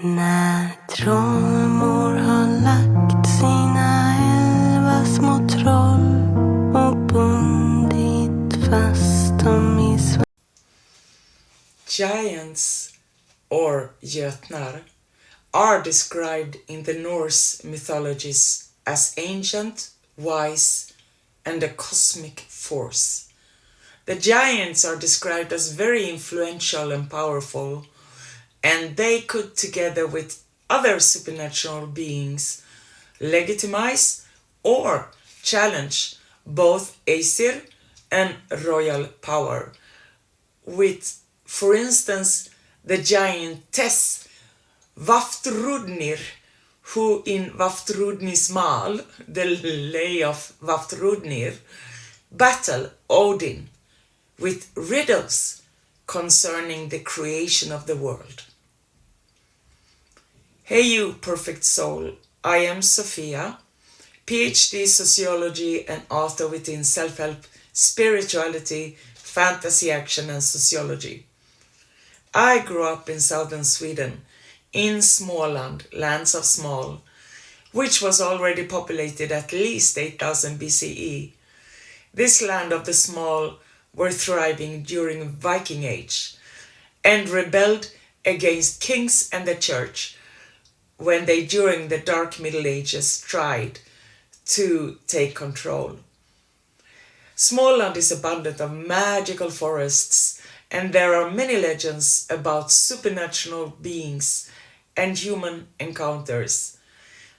När trollmor har lagt sina 11 små troll och bundit fast dem i Giants, or jötnar, are described in the Norse mythologies as ancient, wise, and a cosmic force. The giants are described as very influential and powerful, and they could, together with other supernatural beings, legitimize or challenge both Aesir and royal power, with, for instance, the giantess Vafþrúðnir, who in Vafþrúðnismál, the lay of Vafthrudnir, battle Odin with riddles concerning the creation of the world. Hey you, perfect soul, I am Sophia, PhD sociology and author within self-help, spirituality, fantasy action and sociology. I grew up in southern Sweden, in Småland, lands of small, which was already populated at least 8000 BCE. This land of the small were thriving during Viking Age and rebelled against kings and the church when they during the Dark Middle Ages tried to take control. Småland is abundant of magical forests, and there are many legends about supernatural beings and human encounters,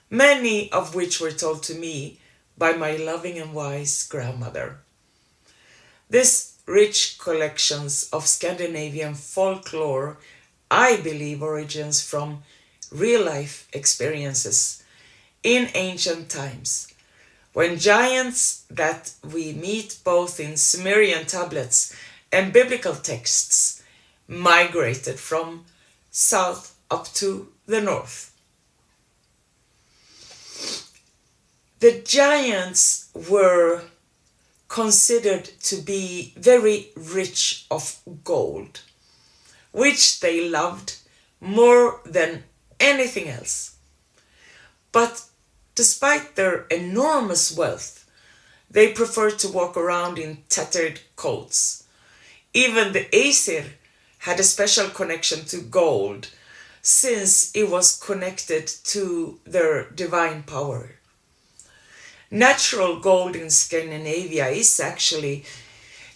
many of which were told to me by my loving and wise grandmother. This rich collections of Scandinavian folklore, I believe, origins from real-life experiences in ancient times, when giants that we meet both in Sumerian tablets and biblical texts migrated from south up to the north. The giants were considered to be very rich of gold, which they loved more than anything else. But despite their enormous wealth, they preferred to walk around in tattered coats. Even the Aesir had a special connection to gold, since it was connected to their divine power. Natural gold in Scandinavia is actually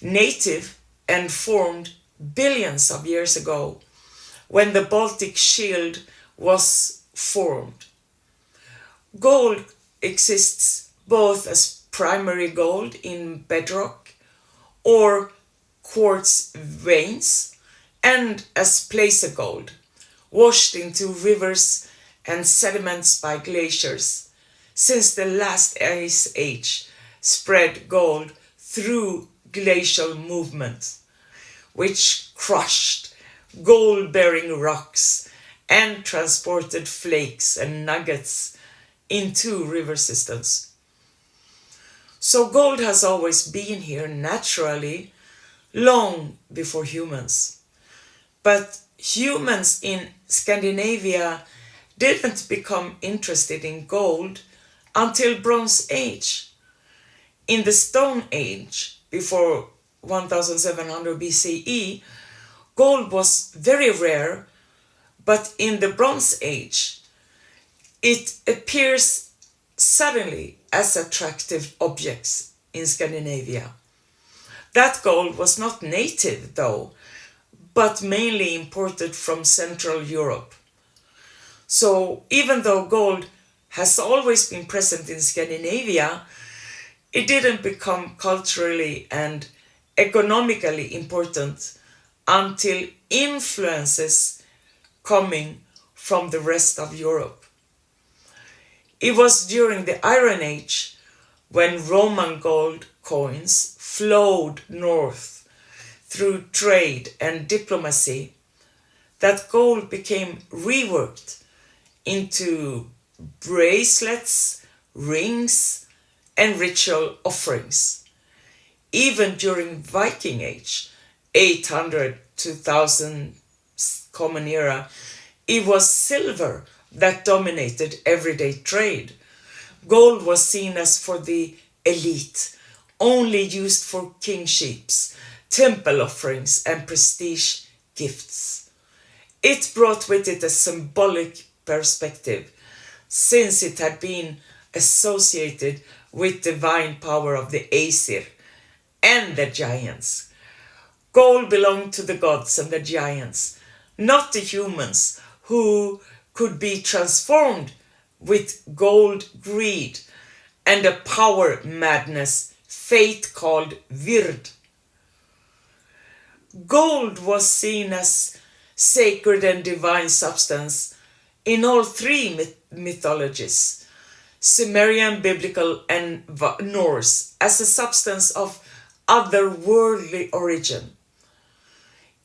native and formed billions of years ago, when the Baltic Shield was formed. Gold exists both as primary gold in bedrock or quartz veins and as placer gold, washed into rivers and sediments by glaciers, since the last ice age spread gold through glacial movement, which crushed gold-bearing rocks and transported flakes and nuggets into river systems. So gold has always been here naturally, long before humans. But humans in Scandinavia didn't become interested in gold until Bronze Age. In the Stone Age, before 1700 BCE, gold was very rare, but in the Bronze Age, it appears suddenly as attractive objects in Scandinavia. That gold was not native, though, but mainly imported from Central Europe. So even though gold has always been present in Scandinavia, it didn't become culturally and economically important until influences coming from the rest of Europe. It was during the Iron Age, when Roman gold coins flowed north through trade and diplomacy, that gold became reworked into bracelets, rings, and ritual offerings. Even during Viking Age, 800 to 1000 Common Era, It was silver that dominated everyday trade. Gold was seen as for the elite, only used for kingships, temple offerings, and prestige gifts. It brought with it a symbolic perspective, since it had been associated with divine power of the Aesir and the giants. Gold belonged to the gods and the giants, not the humans, who could be transformed with gold greed and a power madness fate called Vird. Gold was seen as sacred and divine substance in all three mythologies, Sumerian, Biblical, and Norse, as a substance of otherworldly origin.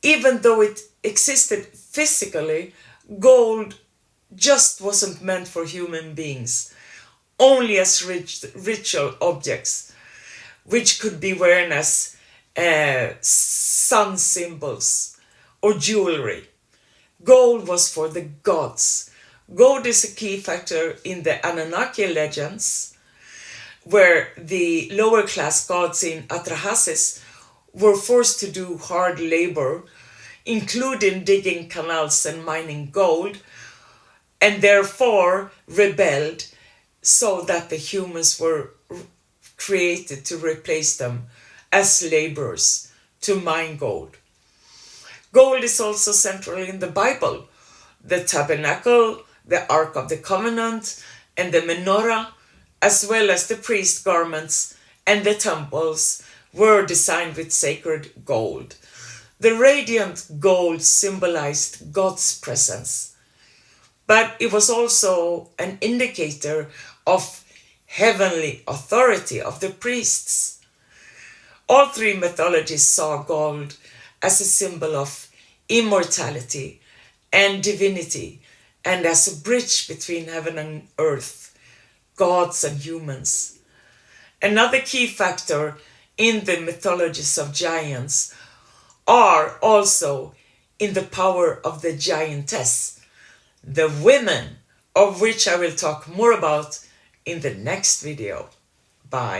Even though it existed physically, gold just wasn't meant for human beings, only as ritual objects, which could be worn as sun symbols or jewelry. Gold was for the gods. Gold is a key factor in the Anunnaki legends, where the lower class gods in Atrahasis were forced to do hard labor, including digging canals and mining gold, and therefore rebelled, so that the humans were created to replace them as laborers to mine gold. Gold is also central in the Bible. The tabernacle, the Ark of the Covenant, and the menorah, as well as the priest garments and the temples, were designed with sacred gold. The radiant gold symbolized God's presence, but it was also an indicator of heavenly authority of the priests. All three mythologies saw gold as a symbol of immortality and divinity, and as a bridge between heaven and earth, gods and humans. Another key factor in the mythologies of giants are also in the power of the giantess, the women, of which I will talk more about in the next video. Bye.